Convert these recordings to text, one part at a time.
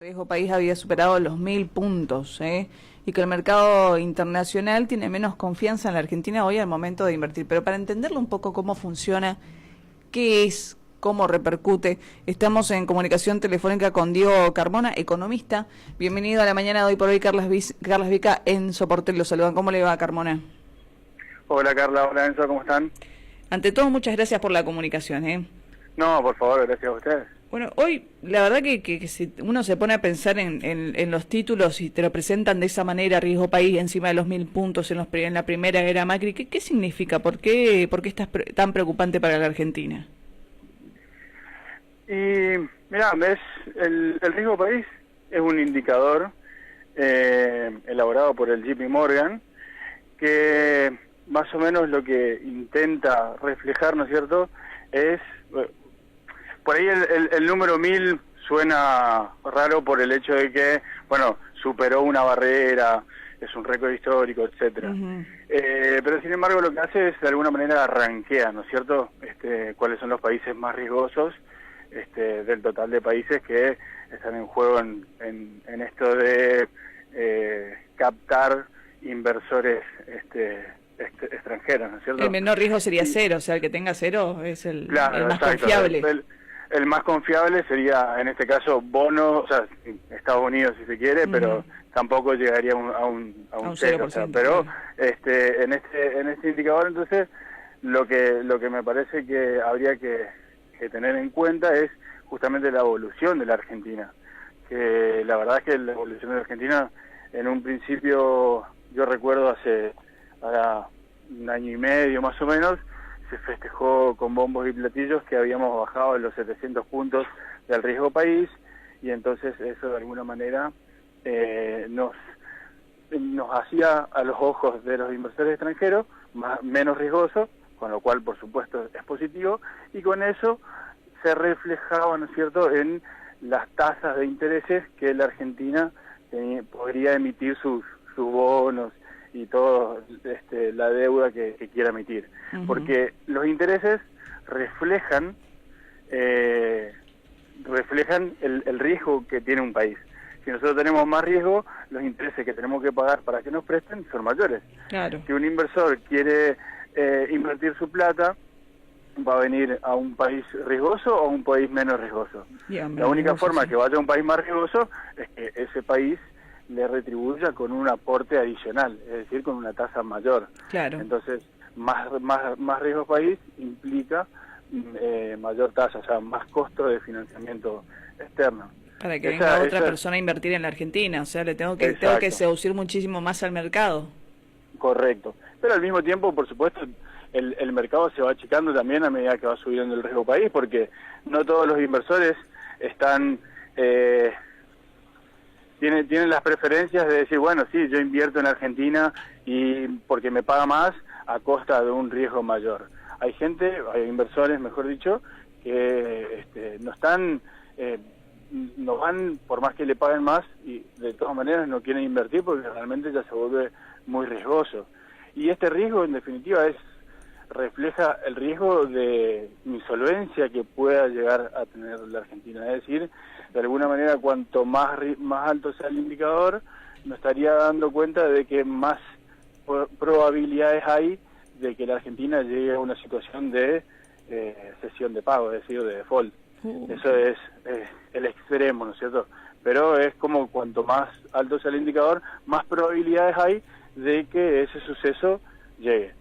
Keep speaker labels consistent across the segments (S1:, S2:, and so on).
S1: Riesgo País había superado los 1000 puntos, y que el mercado internacional tiene menos confianza en la Argentina hoy al momento de invertir. Pero para entenderlo un poco cómo funciona, qué es, cómo repercute, estamos en comunicación telefónica con Diego Carmona, economista. Bienvenido a la mañana de hoy por hoy, Carlos Vica en Soportel. Lo saludan. ¿Cómo le va, Carmona?
S2: Hola Carla, hola Enzo, ¿cómo están?
S1: Ante todo, muchas gracias por la comunicación.
S2: No, por favor, gracias a ustedes.
S1: Bueno, hoy la verdad que si uno se pone a pensar en los títulos y te lo presentan de esa manera, Riesgo País encima de los 1000 puntos en la primera era Macri, ¿qué significa? ¿Por qué es tan preocupante para la Argentina?
S2: Y mira, el Riesgo País es un indicador elaborado por el JP Morgan que más o menos lo que intenta reflejar, ¿no es cierto?, es... Por ahí el número 1000 suena raro por el hecho de que, bueno, superó una barrera, es un récord histórico, etcétera. Pero sin embargo lo que hace es de alguna manera arranquea, ¿no es cierto?, cuáles son los países más riesgosos del total de países que están en juego en esto de captar inversores extranjeros, ¿no es cierto?
S1: El menor riesgo sería cero, o sea, el que tenga cero es el más
S2: exacto,
S1: confiable.
S2: El más confiable sería, en este caso, bono, o sea, Estados Unidos si se quiere, pero tampoco llegaría a un 0%. O sea, pero en este indicador, entonces, lo que me parece que habría que tener en cuenta es justamente la evolución de la Argentina. Que la verdad es que la evolución de la Argentina, en un principio, yo recuerdo hace ahora un año y medio más o menos, se festejó con bombos y platillos que habíamos bajado de los 700 puntos del Riesgo País, y entonces eso de alguna manera nos hacía a los ojos de los inversores extranjeros menos riesgosos, con lo cual por supuesto es positivo, y con eso se reflejaba, ¿no es cierto?, en las tasas de intereses que la Argentina podría emitir sus bonos y toda la deuda que quiera emitir. Porque los intereses reflejan el riesgo que tiene un país. Si nosotros tenemos más riesgo, los intereses que tenemos que pagar para que nos presten son mayores.
S1: Claro.
S2: Si un inversor quiere invertir su plata, va a venir a un país riesgoso o a un país menos riesgoso. La única forma que vaya a un país más riesgoso es que ese país le retribuya con un aporte adicional, es decir, con una tasa mayor.
S1: Claro.
S2: Entonces, más riesgo país implica mayor tasa, o sea, más costo de financiamiento externo.
S1: Para que venga otra persona a invertir en la Argentina, o sea, tengo que seducir muchísimo más al mercado.
S2: Correcto. Pero al mismo tiempo, por supuesto, el mercado se va achicando también a medida que va subiendo el riesgo país, porque no todos los inversores están... Tienen las preferencias de decir, bueno, sí, yo invierto en Argentina y porque me paga más a costa de un riesgo mayor. Hay inversores, mejor dicho, que no van, por más que le paguen más, y de todas maneras no quieren invertir porque realmente ya se vuelve muy riesgoso. Y este riesgo, en definitiva, refleja el riesgo de insolvencia que pueda llegar a tener la Argentina. Es decir, de alguna manera, cuanto más alto sea el indicador, nos estaría dando cuenta de que más probabilidades hay de que la Argentina llegue a una situación de cesión de pago, es decir, de default. Eso es el extremo, ¿no es cierto? Pero es como cuanto más alto sea el indicador, más probabilidades hay de que ese suceso llegue.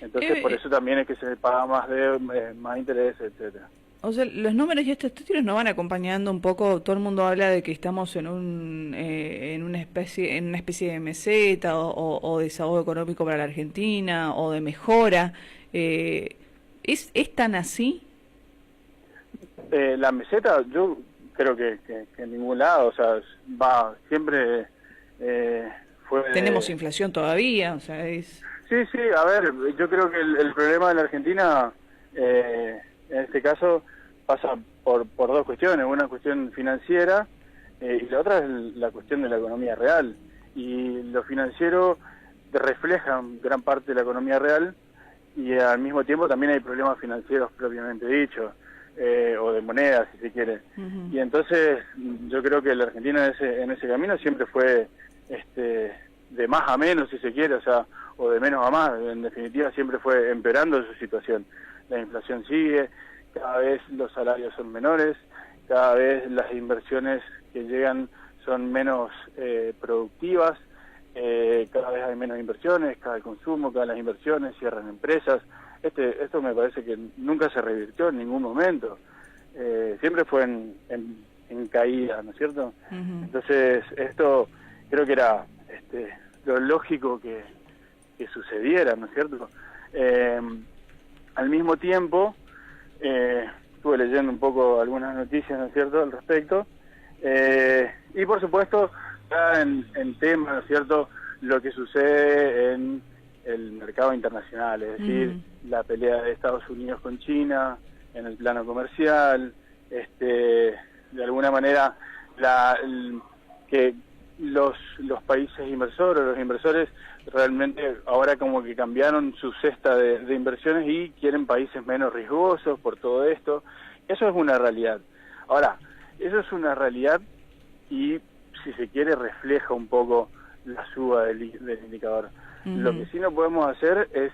S2: Entonces, por eso también es que se paga más intereses, etcétera.
S1: O sea, los números y estos títulos nos van acompañando un poco. Todo el mundo habla de que estamos en una especie de meseta o desahogo económico para la Argentina o de mejora. ¿Es tan así?
S2: La meseta, yo creo que en ningún lado, o sea, siempre fue...
S1: Tenemos inflación todavía, o sea,
S2: Sí, a ver, yo creo que el problema de la Argentina, en este caso, pasa por dos cuestiones. Una cuestión financiera y la otra es la cuestión de la economía real. Y lo financiero refleja gran parte de la economía real y al mismo tiempo también hay problemas financieros propiamente dichos. o de moneda, si se quiere. Y entonces yo creo que la Argentina en ese camino siempre fue de más a menos, si se quiere, o de menos a más. En definitiva siempre fue empeorando su situación. La inflación sigue, cada vez los salarios son menores, cada vez las inversiones que llegan son menos productivas, cada vez hay menos inversiones, cada el consumo, cada las inversiones, cierran empresas. Esto me parece que nunca se revirtió en ningún momento. Siempre fue en caída, ¿no es cierto? Entonces, esto creo que era lo lógico que sucediera, ¿no es cierto? Al mismo tiempo, estuve leyendo un poco algunas noticias, ¿no es cierto?, al respecto, y por supuesto, ya en tema, ¿no es cierto?, lo que sucede en el mercado internacional, es decir, la pelea de Estados Unidos con China en el plano comercial, de alguna manera que los países inversores, los inversores realmente ahora como que cambiaron su cesta de inversiones y quieren países menos riesgosos por todo esto. Eso es una realidad. Ahora, eso es una realidad y, si se quiere, refleja un poco la suba del indicador. Lo que sí no podemos hacer es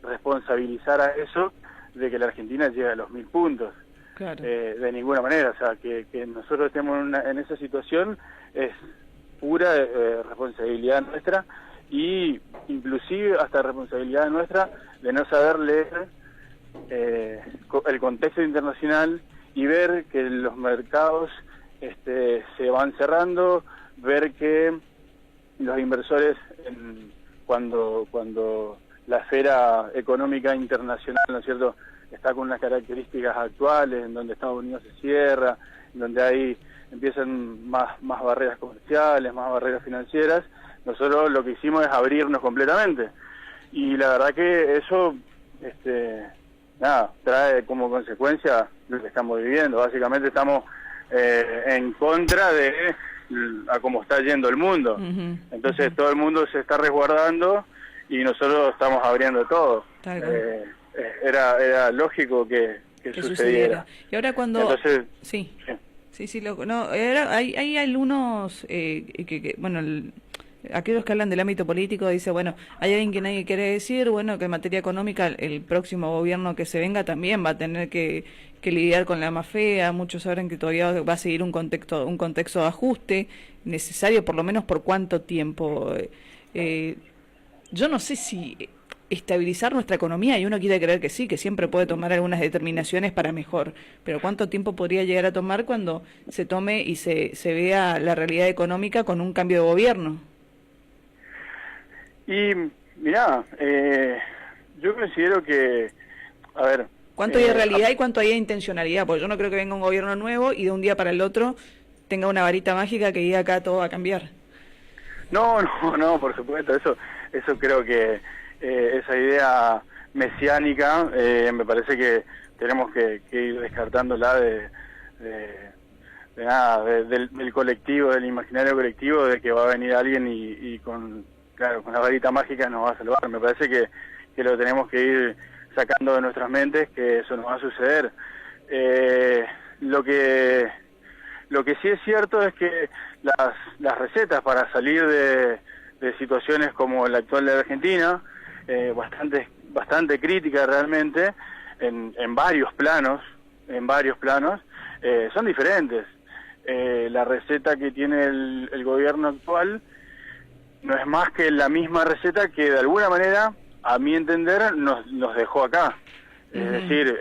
S2: responsabilizar a eso de que la Argentina llegue a los 1000 puntos. Claro. De ninguna manera. O sea, que nosotros estemos en esa situación es pura responsabilidad nuestra, y inclusive hasta responsabilidad nuestra de no saber leer el contexto internacional y ver que los mercados se van cerrando, ver que los inversores cuando la esfera económica internacional, ¿no es cierto?, está con unas características actuales, en donde Estados Unidos se cierra, en donde empiezan más barreras comerciales, más barreras financieras. Nosotros lo que hicimos es abrirnos completamente. Y la verdad que eso, trae como consecuencia lo que estamos viviendo. Básicamente estamos en contra de a cómo está yendo el mundo. Entonces todo el mundo se está resguardando y nosotros estamos abriendo todo. Era lógico que sucediera.
S1: Y ahora cuando...
S2: Entonces,
S1: sí. Hay algunos aquellos que hablan del ámbito político dice, bueno, hay alguien que nadie quiere decir, bueno, que en materia económica el próximo gobierno que se venga también va a tener que lidiar con la más fea. Muchos saben que todavía va a seguir un contexto de ajuste necesario, por lo menos por cuánto tiempo. Yo no sé si estabilizar nuestra economía, y uno quiere creer que sí, que siempre puede tomar algunas determinaciones para mejor, pero ¿cuánto tiempo podría llegar a tomar cuando se tome y se vea la realidad económica con un cambio de gobierno?
S2: Y mirá, yo considero que, a ver...
S1: ¿Cuánto hay de realidad y cuánto hay de intencionalidad? Porque yo no creo que venga un gobierno nuevo y de un día para el otro tenga una varita mágica que diga acá todo va a cambiar.
S2: No, por supuesto, eso creo que esa idea mesiánica me parece que tenemos que ir descartándola del colectivo, del imaginario colectivo, de que va a venir alguien y con la varita mágica nos va a salvar. Me parece que lo tenemos que ir sacando de nuestras mentes, que eso no va a suceder. Lo que sí es cierto es que las recetas para salir de situaciones como la actual de Argentina, bastante crítica realmente, en varios planos, son diferentes. La receta que tiene el gobierno actual no es más que la misma receta que de alguna manera, a mi entender, nos dejó acá. Es decir,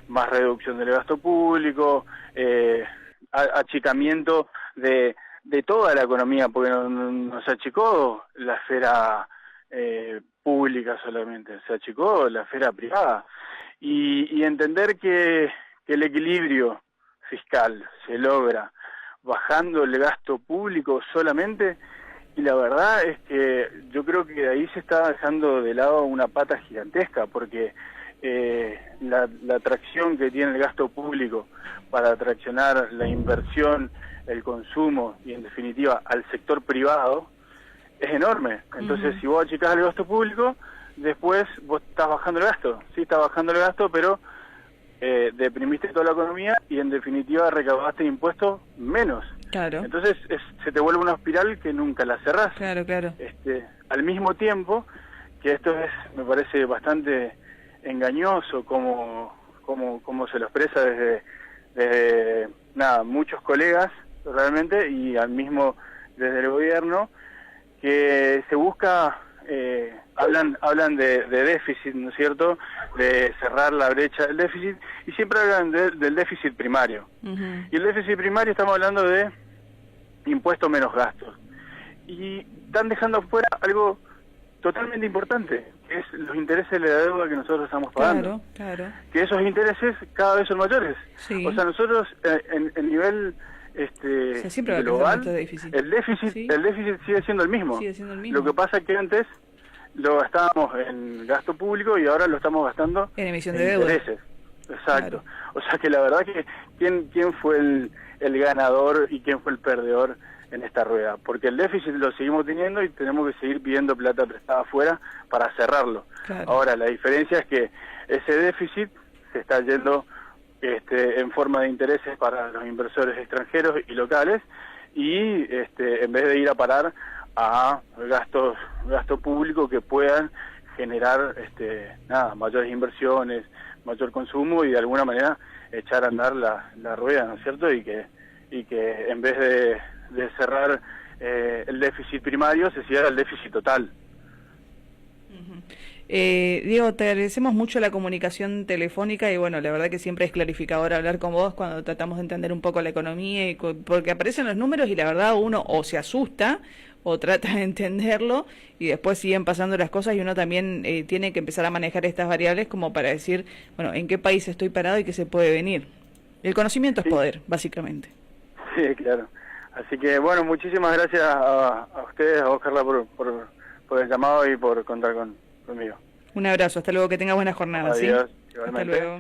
S2: más reducción del gasto público, achicamiento de toda la economía, porque no se achicó la esfera pública solamente, se achicó la esfera privada. Y entender que el equilibrio fiscal se logra bajando el gasto público solamente, y la verdad es que yo creo que de ahí se está dejando de lado una pata gigantesca, porque la atracción que tiene el gasto público para atraccionar la inversión, el consumo y en definitiva al sector privado es enorme. Entonces, si vos achicás el gasto público, después vos estás bajando el gasto. Sí, estás bajando el gasto, pero deprimiste toda la economía y en definitiva recaudaste impuestos menos.
S1: Claro.
S2: Entonces se te vuelve una espiral que nunca la cerrás.
S1: Claro, claro.
S2: Al mismo tiempo, que esto me parece bastante engañoso como se lo expresa desde muchos colegas realmente, y al mismo desde el gobierno, que se busca, hablan de déficit, ¿no es cierto?, de cerrar la brecha del déficit, y siempre hablan del déficit primario. Y el déficit primario estamos hablando de impuestos menos gastos. Y están dejando afuera algo totalmente importante, que es los intereses de la deuda que nosotros estamos pagando.
S1: Claro.
S2: Que esos intereses cada vez son mayores.
S1: Sí.
S2: O sea, nosotros en nivel global, el déficit sigue siendo el mismo. Lo que pasa es que antes lo gastábamos en gasto público y ahora lo estamos gastando
S1: en emisión de deuda.
S2: Intereses. Exacto. Claro. O sea que la verdad que quién fue el ganador y quién fue el perdedor en esta rueda, porque el déficit lo seguimos teniendo y tenemos que seguir pidiendo plata prestada afuera para cerrarlo. Claro. Ahora, la diferencia es que ese déficit se está yendo en forma de intereses para los inversores extranjeros y locales, y en vez de ir a parar a gasto público que puedan generar mayores inversiones, mayor consumo y de alguna manera echar a andar la rueda, ¿no es cierto? Y que en vez de cerrar el déficit primario se cierra el déficit total.
S1: Diego, te agradecemos mucho la comunicación telefónica y bueno, la verdad que siempre es clarificador hablar con vos cuando tratamos de entender un poco la economía, porque aparecen los números y la verdad uno o se asusta o trata de entenderlo y después siguen pasando las cosas y uno también tiene que empezar a manejar estas variables como para decir, bueno, en qué país estoy parado y qué se puede venir. El conocimiento es poder, básicamente.
S2: Sí, claro. Así que bueno, muchísimas gracias a ustedes, a vos, Carla, por el llamado y por contar conmigo.
S1: Un abrazo, hasta luego, que tenga buena jornada.
S2: Adiós,
S1: ¿sí? Hasta luego.